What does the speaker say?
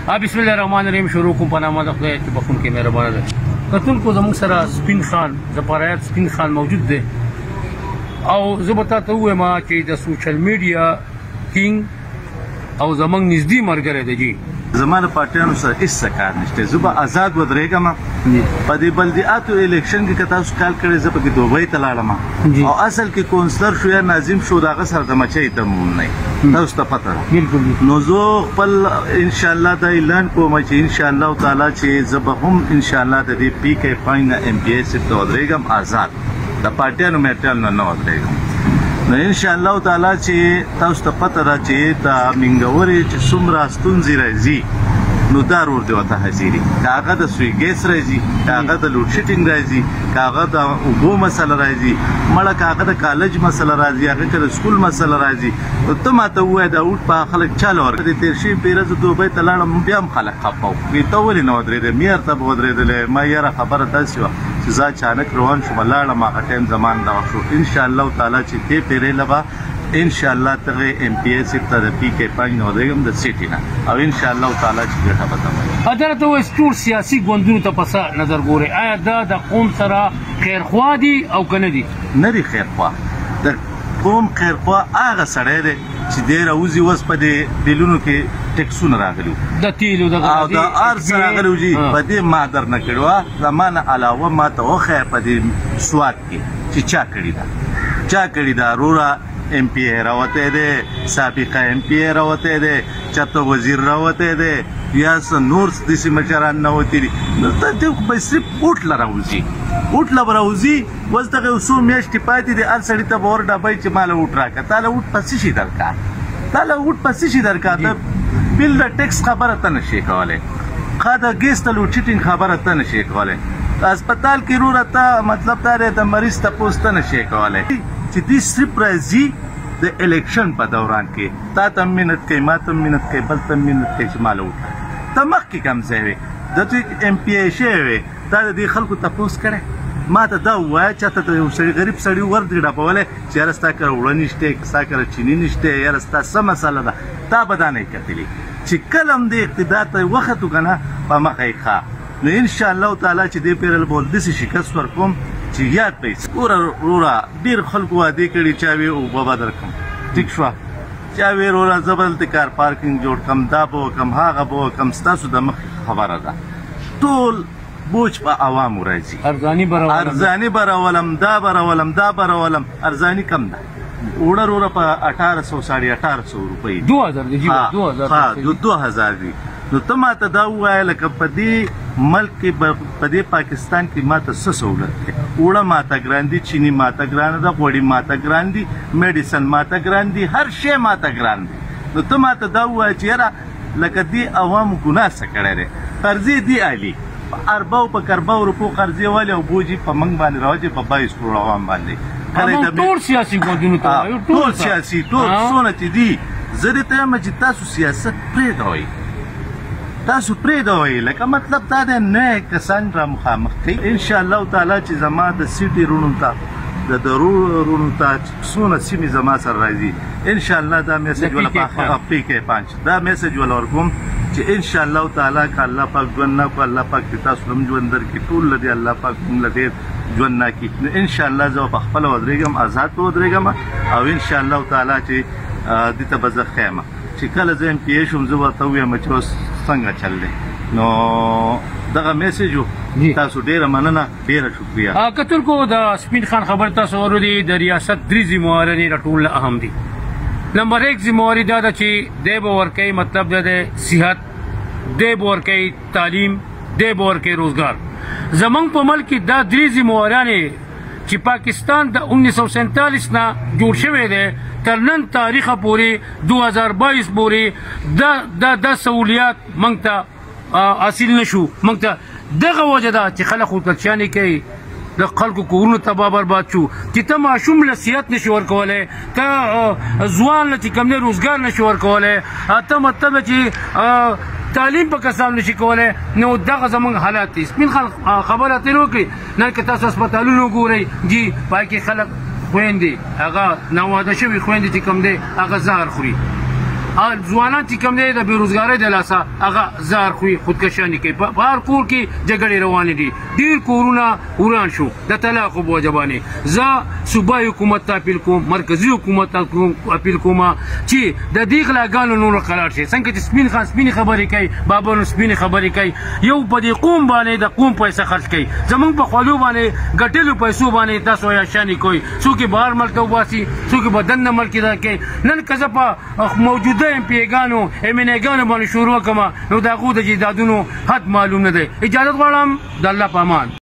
بسم الله الرحمن الرحیم شروع کوم په نامه د خدای چې بخون کې مهربانه ده. کتونکو زموږ سره سپین خان زپارایت سپین خان موجود دی او زه به تاته ووایم چې د سوشل میډیا کینګ او زموږ نږدې ملګری دی. جی زما د پارټیانو سره هېڅ کار نشته. زه به ازاد ودرېږم. په دې بلدیاتو الیکشن کې که تاسو کال کړی زه پکې دوبۍ ته لاړم او اصل کې کونسلر شو یا ناظم شو د هغه سره د مچۍ تمون نه تاسو ته پته ده. نو زه خپل انشاءالله دا اعلان کوم چې انشاءالله تعالی چې زه به هم انشاءالله د دې پی کې پاین نه ایم پی ایس ته ودرېږم آزاد د پارټیانو میټریال نه ودرېږم. نو انشاءالله تعالی چې تاسو ته پته ده چې د منګورې چې څومره ستونزې راځي نو دا رور دی ورته حاضري. که هغه د سوی ګیس راځي، که هغه د لوډ شیډینګ راځي، که هغه د اوبو مسله راځي، مړه که هغه د کالج مسله راځي، هغه که د سکول مسله راځي، نو ته ماته ووایه دا اوټ په خلک چاله ورکړه. د تېر شوي پیره زه دوبۍ ته لاړم بیا هم خلک خفه وو. ته ولې نه ودرېدې؟ میر ته به ودرېدلې. ما یاره خبره داسې وه چې زه اچانک روان شوم لاړم هغه ټایم زمان دغه شو. انشاءالله تعالی چې دې پیرې له به انشاءالله تغه ایم پی ایس ته د پی کې پاین نه ودرېږم د سیټي نه او انشاءالله تعالی چې ګټه به کوم. اداره ته وایي ټول سیاسي ګوندونو ته په نظر ګورئ آیا دا د قوم سره خیرخوا دي او که نه دي؟ نه دي خیرخوا. د قوم خیرخوا هغه سړی دی چې دی راوځي اوس په دې بیلونو کې ټیکسونه راغلي د تیلو او د هر څه راغلي وو. جي په دې ما در نه کړي وه. زما نه علاوه ما ته وښیه په دې سواد کې چې چا کړي ده. چا کړي ده؟ وروره ایم پی ای راوتی دی، سابقه ایم پی ای راوتی دی، چاته وزیر راوتی دی، یا څه نور داسې مشران نوتي دي. ته به صرف اوټ له راوځي، اوټ له به راوځي. اوس دغه یو څو میاشتې پاتې دي هر سړي ته به ور ډبی چې ما له اوټ راکړه. تا له اوټ په څه شي درکار؟ تا له اوټ په څه شي درکار؟ د بل د ټیکس خبره ته نشي کولی، ښه د ګیس د لوډ شیډینګ خبره ته نشي کولی، هسپتال کې وروره ته مطلب دا دی د مریض تپوس ته نشي کولی. چې دوی صرف راځي د الیکشن په دوران کې تا ته مینت کوي، ما ته مینت کوي، بل ته مینت کوي چې ما له وکړه. ته مخکې کوم ځای وې د دوی ایم پی ای شوی وې، تا د دې خلکو تپوس کړی؟ ما ته دا ووایه چاته ته یو سړي غریب سړي ور دې ډبولی چې یاره ستا کره اوړه نشته، ستا کره چیني نشته، یاره ستا څه مسله ده. تا به دا نه یې کتلي چې کله هم دې اقتدار ته وختو که نه په مخه یې ښه. نو انشاءالله تعالی چې دې پیرل به داسې شکست ورکوم چې یاد به یې وروره ډېر خلکو وعدې کړي چا وې اوبه به درکړم، ټیک شوه، چا وې وروره زه به دلته کار پارکینګ جوړ کړم، دا به وکړم، هغه به وکړم. ستاسو د مخکې خبره ده ټول بوج په عوامو راځي. ارزاني به راولم، دا به راولم، دا به راولم. ارزاني کم ده، اوړه وروره په 1800 1850 روپۍ 2000 دي. نو ته ماته دا ووایه لکه په دې ملک کې په دې پاکستان کې ماته څه سهولت دی؟ اوړه ماته ګران دي، چیني ماته ګرانه ده، غوړي ماته ګران دي، میډیسن ماته ګران دي، هر شی ماته ګران دی. نو ته ماته دا ووایه چې یاره لکه دې عوامو ګناه څه کړی دی؟ قرضې دي علي په ارباو په کرباو روپو قرضې والي او بوجي په موږ باندې راوځي په 22 کروړ عوام باندې. ټول سیاسي ګوندونو ته وایو، ټول سیاسي ټول څونه چې دي. زه دې ته یم چې تاسو سیاست پرېږدوئ، تاسو پرېږدوئ. لکه مطلب دا دی نه کسان را مخامخ کوي. انشاءالله تعالی چې زما د سیټي رونو ته د رونو ته څونه سیمې زما سره راځي انشاءالله دا میسج ولا پی کې 5 دا میسج ولا ورکوم چې انشاءالله تعالی که الله پاک ژوند نه کړو، الله پاک تاسو هم ژوند درکړي، ټول له دې الله پاک موږ له ډېر ژوند نه کړي. انشاءالله زه په خپله ودرېږم، آزاد به ودرېږم او انشاءالله تعالی چې دې ته به زه ښیم چې کله زه ایم پی ای شوم زه ورته ووایم چې اوس څنګه چل دی. نو دغه میسج و. تاسو ډیره مننه، ډیره شکریه. کتونکو د سپین خان خبر تاسو اورئ. د ریاست 3 ذمہواري ټول اهم دي. نمبر 1 ذمہواري دا ده چې دی به ورکوي مطلب دا دی صحت، دی به ورکوي تعلیم، دی به ورکوي روزګار. زمونږ په ملک کې دا 3 ذمہوارانې چې پاکستان د 1947 نه جوړ شوی دی تر نن تاریخه پورې 2022 پورې دا سہولیات موږ ته حاصل نشو. موږ ته دغه وجه ده چې خلک خودکشیانې کوي، د خلکو کورونو تباه برباد شو چې ته ماشوم له صحت نشي ورکولی، ته ځوان له چې کوم دی روزګار نشي ورکولی، ته مطلب چې تعلیم په کسان نشي کولی. نو دغه زموږ حالات دي. سپین خبره ترې وکړي. نن که تاسو هسپتالونو ګورئ جي پای کې خلک خویندې هغه ناواده شوي خویندې چې کوم دی هغه زهر خوري. ځوانان چې کوم دی د بیروزګارۍ د لاسه هغه زهر خوري خودکشاني کوي په هر کور کې جګړې روانې دي ډېر کورونه وران شو د طلاقو په وجه باندې زه صوبایي حکومت ته اپیل کوم مرکزي حکومت ته اپیل کوم چې د دې غلاګانو نور قرار شي څنګه چې سپین خان سپینې خبرې کوي بابانو سپینې خبرې کوي یو په دې قوم باندې د قوم پیسې خرج کوي زمونږ په خولو باندې ګټلو پیسو باندې تاسو عیاشاني کوئ څوک یې بهر ملک ته وباسي څوک یې بدن نه ملک ته کوي نن که زه په موجوده ایم پی ګانو ایم ان ګانو باندې شروع کړم نو د هغو د جایدادونو حد معلوم نه دی اجازت غواړم د الله په امان